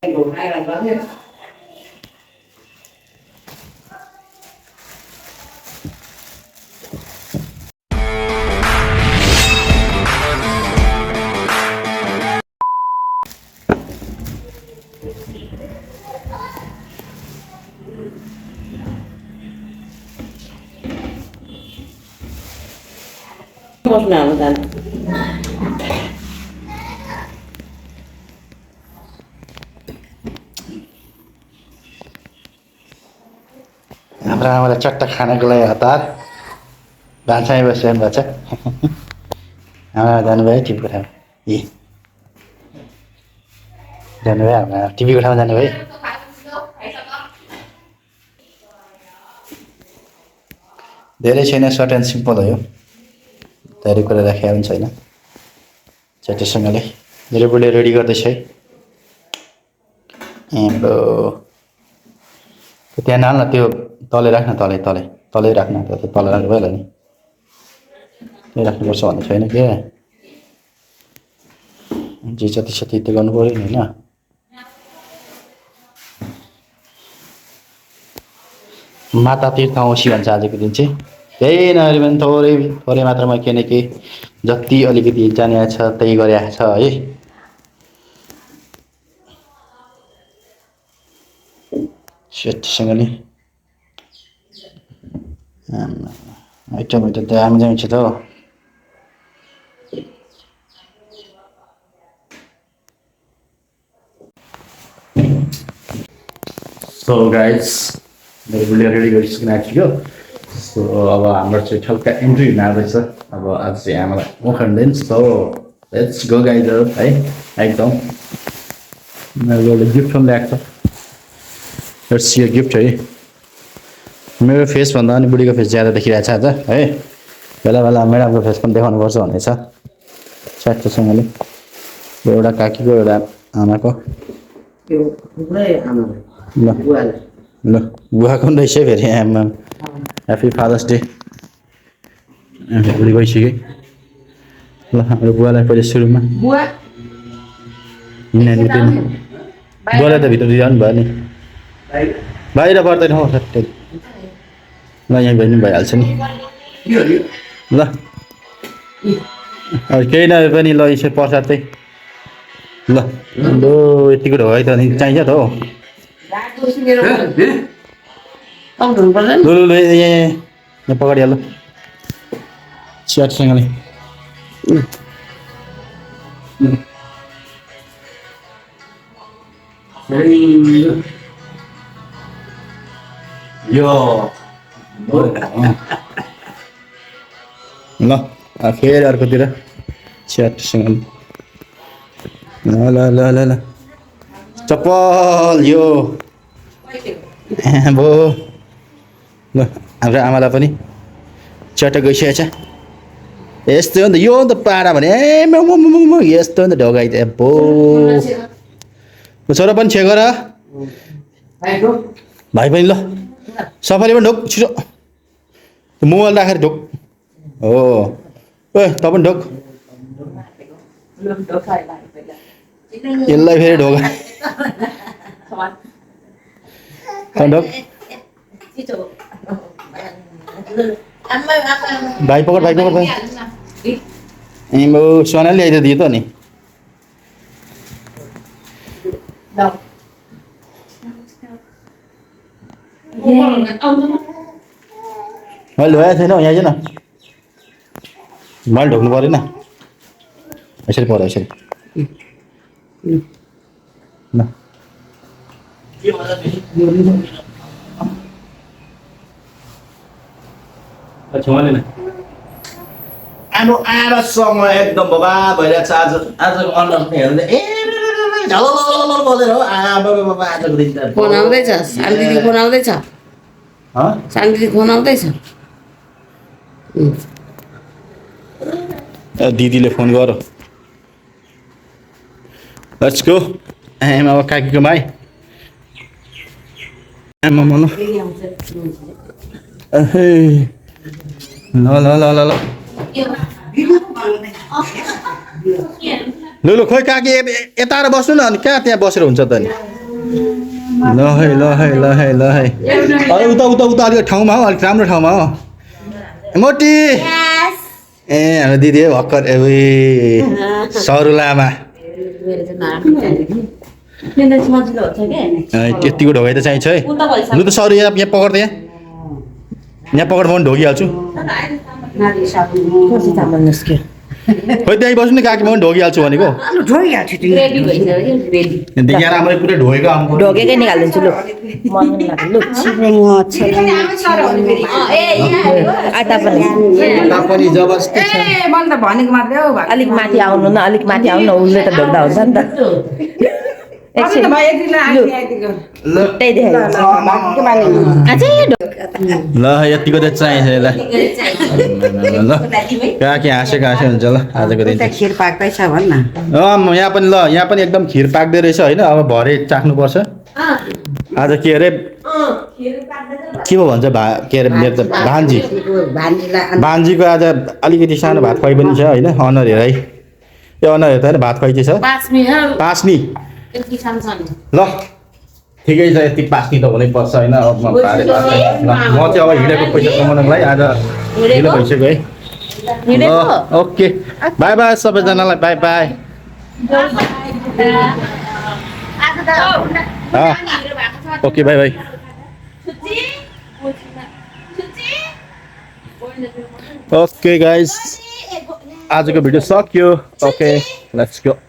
Đủ hai lần đó hết. Một nào mà हाम्रो आमालाई चट्टा खानाको लागि हतार भान्सामै बसिरहनु भएको छ आमा जानुभयो टिभी कोठामा जानुभयो आमा टिभी कोठामा जानुभयो धेरै छैन सर्ट एन्ड सिम्पल हो यो धेरै कुरा राखेको पनि छैन चट्टैसँगले रेबुले रेडी गर्दैछ है हाम्रो त्यहाँ नाल्न त्यो तले राख्न तलै राख्न त्यो तल राख्नु भयो नि त्यही राख्नुपर्छ भन्ने छैन के जे जति छ त्यति गर्नु पऱ्यो नि होइन माता तीर्थ औँसी भन्छ आजको दिन चाहिँ त्यही नगरी पनि थोरै मात्रामा के न के जति अलिकति जाने छ त्यही गरेको छ है सेटसँगले आइटम त दामी दामी छ त सो गाइज मेरो भिडियो रेडी गरिसक्नु आँटियो सो अब हाम्रो चाहिँ ठल्का एन्ट्री हुन आउँदैछ अब आज चाहिँ आमालाई मुखण्डेन सो लेट्स गो गाइज है एकदम मेरो गिफ्ट पनि ल्याएको छ लेट्स यो गिफ्ट है मेरो फेस भन्दा अनि बुढीको फेस ज्यादा देखिरहेको छ आज है बेला बेला म्याडमको फेस पनि देखाउनुपर्छ भन्ने छ च्याटोसँगले एउटा काकीको एउटा आमाको Kiểu đấy à mà ल buồn ल बुवाको पनि रहेछ फेरि आमा ह्याप्पी फादर्स डे भोलि गइसक्यो ल हाम्रो बुवालाई पहिले सुरुमा buồn नानी पनि बुवालाई त भित्र दिइरहनु भयो नि đấy बाहिर पर्दैन हौ सट्टै ल यहाँ पनि भइहाल्छ नि hiểu hiểu ल अब केही नभए पनि ल यसो प्रसाद चाहिँ ल लु यति कुरो है त नि चाहिन्छ त हौ đã tôi xin đâu ông đừng có lên लु लु लु यहाँ पकडिहाल च्याटसँगले यो ल फेरि अर्कोतिर च्याटसँगले ल ल ल ल ल चप्पल यो अब ल हाम्रो आमालाई पनि च्याटो गइसकेको छ यस्तो हो नि त यो हो नि त पाडा भने ए यस्तो हो नि त ढोगाइ त एब्बो छोरा पनि छेको र hay không भाइ पनि ल सफाले पनि ढोक छिटो मोबाइल राखेर ढोक हो ए त पनि ढोक lương đỡ phải lại phải là यसलाई फेरि ढोका ढोक भाइ पकड भाइ ए म सोनाले ल्याइदियो दियो त नि đâu मैले धोएको छैन हौ यहाँ चाहिँ न मैले ढोक्नु परेन यसरी पर्यो यसरी ल आमा आमासँग एकदम बबा भइरहेको छ आजको अनुहार हेर्दै ए झलल बोलेर हो आमा आजको दिन त फोन आउँदैछ सानो दिदी फोन आउँदैछ सानो दिदी फोन आउँदैछ दिदीले फोन गर लेट्स गो आमा अब काकीको माई आमा ल ल ल ल ल लु लु खोइ काकी यता आएर बस्नु न अनि कहाँ त्यहाँ बसेर हुन्छ त नि ल है ल है ल है ल है अरे उता उता उता अलिक ठाउँमा हो अलिक राम्रो ठाउँमा हो मोटी ए हाम्रो दिदी है भर्खर ए सरू लामा त्यतिको ढोकाइ त चाहिन्छ है लु त सरू यहाँ पकड त यहाँ पकड म ढोकिहाल्छु खोइ त्यहीँ बस्नु नि काकी म पनि ढोकिहाल्छु भनेको यहाँ राम्ररी पुरै ढोकेको आउनु ढोकेकै निकालिदिन्छु लु पनि जबरजस्ती छ अलिक माथि आउनु न अलिक माथि आउनु न उसले त ढोक्दा हुन्छ नि त एकछिन लु त्यही देखाइ ल यतिको त चाहिन्छ यसलाई ल काकी हाँसेको हाँसे हुन्छ ल आजको दिन खिर पाक्दैछ भन्न यहाँ पनि ल यहाँ पनि एकदम खिर पाक्दै रहेछ होइन अब भरे चाख्नुपर्छ आज के अरे के पो भन्छ के अरे मेरो त भान्जी भान्जीको आज अलिकति सानो भात खुवाइ पनि छ होइन अनर हेर है यो अनर हेर त होइन भात खुवाइ चाहिँ छ पास्नी ल ठिकै छ यति पास्नी त हुनैपर्छ होइन अब म चाहिँ अब हिँडेको पैसा कमाउनको लागि आज ढिलो भइसक्यो है ल ओके बाई बाई सबैजनालाई by by okay by by okay guys आजको भिडियो सक्यो ओके लेट्स गो